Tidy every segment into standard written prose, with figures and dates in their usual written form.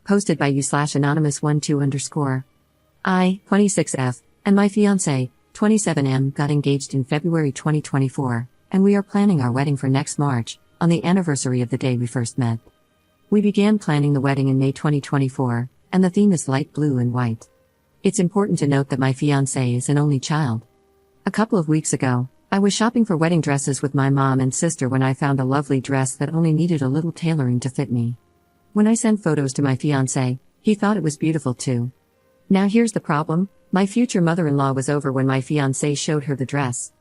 Posted by you/anonymous12_. I, 26F, and my fiancé, 27M, got engaged in February 2024, and we are planning our wedding for next March, on the anniversary of the day we first met. We began planning the wedding in May 2024, and the theme is light blue and white. It's important to note that my fiancé is an only child. A couple of weeks ago, I was shopping for wedding dresses with my mom and sister when I found a lovely dress that only needed a little tailoring to fit me. When I sent photos to my fiancé, he thought it was beautiful too. Now here's the problem: my future mother-in-law was over when my fiancé showed her the dress.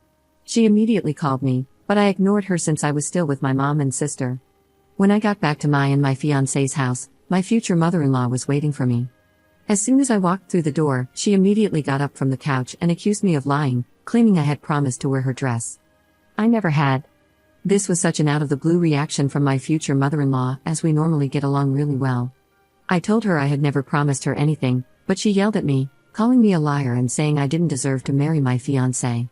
She immediately called me, but I ignored her since I was still with my mom and sister. When I got back to my fiancé's house, my future mother-in-law was waiting for me. As soon as I walked through the door, she immediately got up from the couch and accused me of lying, claiming I had promised to wear her dress. I never had. This was such an out-of-the-blue reaction from my future mother-in-law, as we normally get along really well. I told her I had never promised her anything, but she yelled at me, calling me a liar and saying I didn't deserve to marry my fiancé.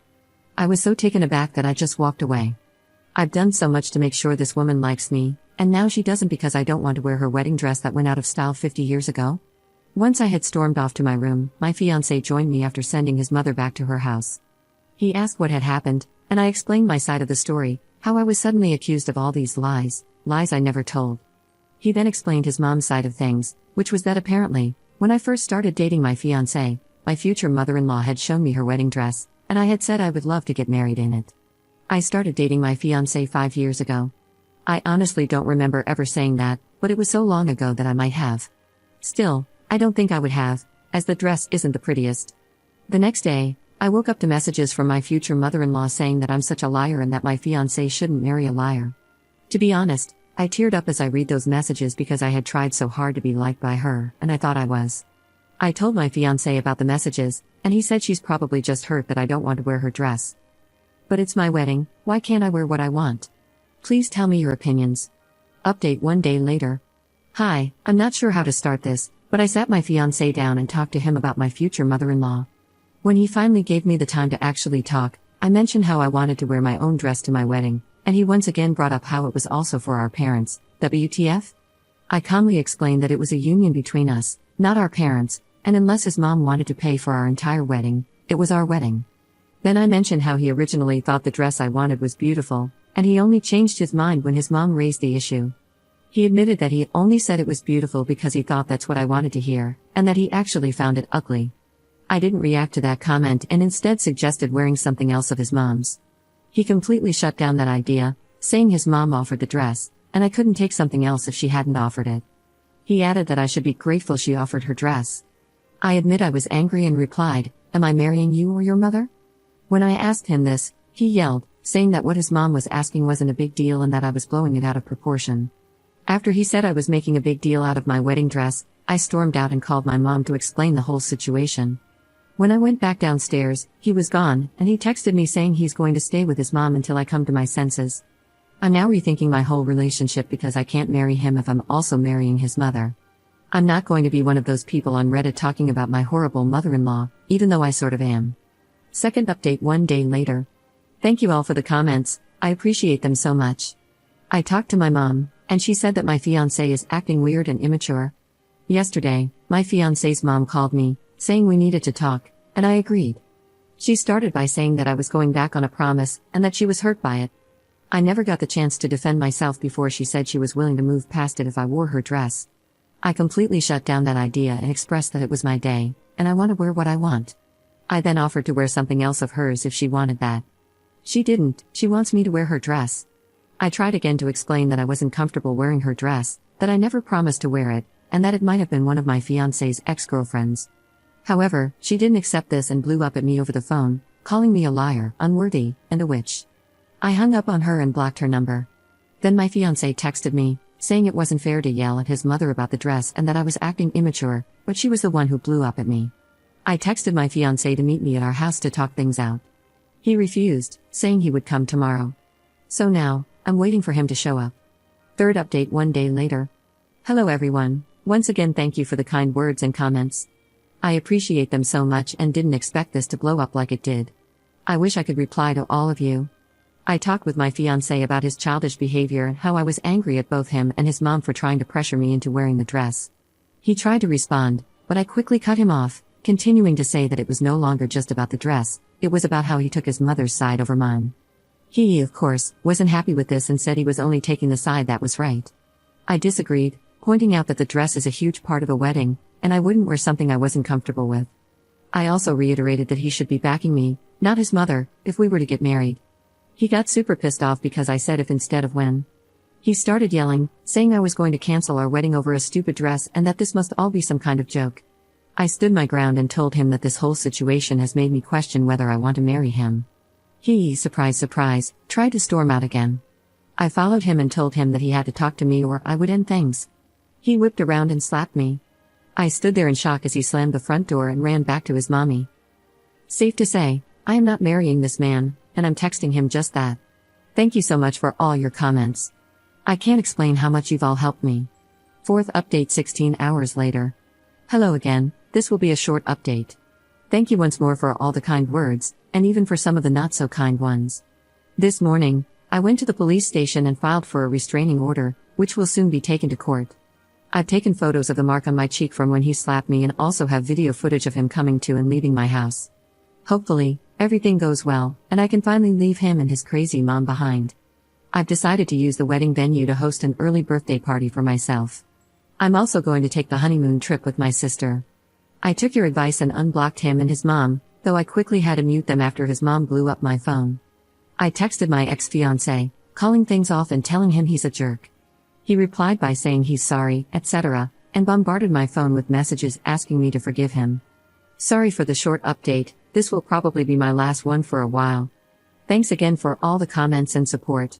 I was so taken aback that I just walked away. I've done so much to make sure this woman likes me, and now she doesn't because I don't want to wear her wedding dress that went out of style 50 years ago? Once I had stormed off to my room, my fiancé joined me after sending his mother back to her house. He asked what had happened, and I explained my side of the story, how I was suddenly accused of all these lies I never told. He then explained his mom's side of things, which was that apparently, when I first started dating my fiancé, my future mother-in-law had shown me her wedding dress, and I had said I would love to get married in it. I started dating my fiancé 5 years ago. I honestly don't remember ever saying that, but it was so long ago that I might have. Still, I don't think I would have, as the dress isn't the prettiest. The next day, I woke up to messages from my future mother-in-law saying that I'm such a liar and that my fiancé shouldn't marry a liar. To be honest, I teared up as I read those messages because I had tried so hard to be liked by her, and I thought I was. I told my fiancé about the messages, and he said she's probably just hurt that I don't want to wear her dress. But it's my wedding, why can't I wear what I want? Please tell me your opinions. Update 1 day later. Hi, I'm not sure how to start this, but I sat my fiancé down and talked to him about my future mother-in-law. When he finally gave me the time to actually talk, I mentioned how I wanted to wear my own dress to my wedding, and he once again brought up how it was also for our parents. WTF? I calmly explained that it was a union between us, not our parents, and unless his mom wanted to pay for our entire wedding, it was our wedding. Then I mentioned how he originally thought the dress I wanted was beautiful, and he only changed his mind when his mom raised the issue. He admitted that he only said it was beautiful because he thought that's what I wanted to hear, and that he actually found it ugly. I didn't react to that comment and instead suggested wearing something else of his mom's. He completely shut down that idea, saying his mom offered the dress, and I couldn't take something else if she hadn't offered it. He added that I should be grateful she offered her dress. I admit I was angry and replied, "Am I marrying you or your mother?" When I asked him this, he yelled, saying that what his mom was asking wasn't a big deal and that I was blowing it out of proportion. After he said I was making a big deal out of my wedding dress, I stormed out and called my mom to explain the whole situation. When I went back downstairs, he was gone, and he texted me saying he's going to stay with his mom until I come to my senses. I'm now rethinking my whole relationship because I can't marry him if I'm also marrying his mother. I'm not going to be one of those people on Reddit talking about my horrible mother-in-law, even though I sort of am. Second update 1 day later. Thank you all for the comments, I appreciate them so much. I talked to my mom, and she said that my fiancé is acting weird and immature. Yesterday, my fiancé's mom called me, saying we needed to talk, and I agreed. She started by saying that I was going back on a promise, and that she was hurt by it. I never got the chance to defend myself before she said she was willing to move past it if I wore her dress. I completely shut down that idea and expressed that it was my day, and I want to wear what I want. I then offered to wear something else of hers if she wanted that. She didn't, she wants me to wear her dress. I tried again to explain that I wasn't comfortable wearing her dress, that I never promised to wear it, and that it might have been one of my fiancé's ex-girlfriends. However, she didn't accept this and blew up at me over the phone, calling me a liar, unworthy, and a witch. I hung up on her and blocked her number. Then my fiancé texted me, saying it wasn't fair to yell at his mother about the dress and that I was acting immature, but she was the one who blew up at me. I texted my fiancé to meet me at our house to talk things out. He refused, saying he would come tomorrow. So now, I'm waiting for him to show up. Third update 1 day later. Hello everyone, once again thank you for the kind words and comments. I appreciate them so much and didn't expect this to blow up like it did. I wish I could reply to all of you. I talked with my fiancé about his childish behavior and how I was angry at both him and his mom for trying to pressure me into wearing the dress. He tried to respond, but I quickly cut him off, continuing to say that it was no longer just about the dress, it was about how he took his mother's side over mine. He, of course, wasn't happy with this and said he was only taking the side that was right. I disagreed, pointing out that the dress is a huge part of a wedding, and I wouldn't wear something I wasn't comfortable with. I also reiterated that he should be backing me, not his mother, if we were to get married. He got super pissed off because I said if instead of when. He started yelling, saying I was going to cancel our wedding over a stupid dress and that this must all be some kind of joke. I stood my ground and told him that this whole situation has made me question whether I want to marry him. He, surprise surprise, tried to storm out again. I followed him and told him that he had to talk to me or I would end things. He whipped around and slapped me. I stood there in shock as he slammed the front door and ran back to his mommy. Safe to say, I am not marrying this man, and I'm texting him just that. Thank you so much for all your comments. I can't explain how much you've all helped me. Fourth update 16 hours later. Hello again, this will be a short update. Thank you once more for all the kind words, and even for some of the not so kind ones. This morning, I went to the police station and filed for a restraining order, which will soon be taken to court. I've taken photos of the mark on my cheek from when he slapped me and also have video footage of him coming to and leaving my house. Hopefully, everything goes well, and I can finally leave him and his crazy mom behind. I've decided to use the wedding venue to host an early birthday party for myself. I'm also going to take the honeymoon trip with my sister. I took your advice and unblocked him and his mom, though I quickly had to mute them after his mom blew up my phone. I texted my ex-fiancé, calling things off and telling him he's a jerk. He replied by saying he's sorry, etc., and bombarded my phone with messages asking me to forgive him. Sorry for the short update, this will probably be my last one for a while. Thanks again for all the comments and support.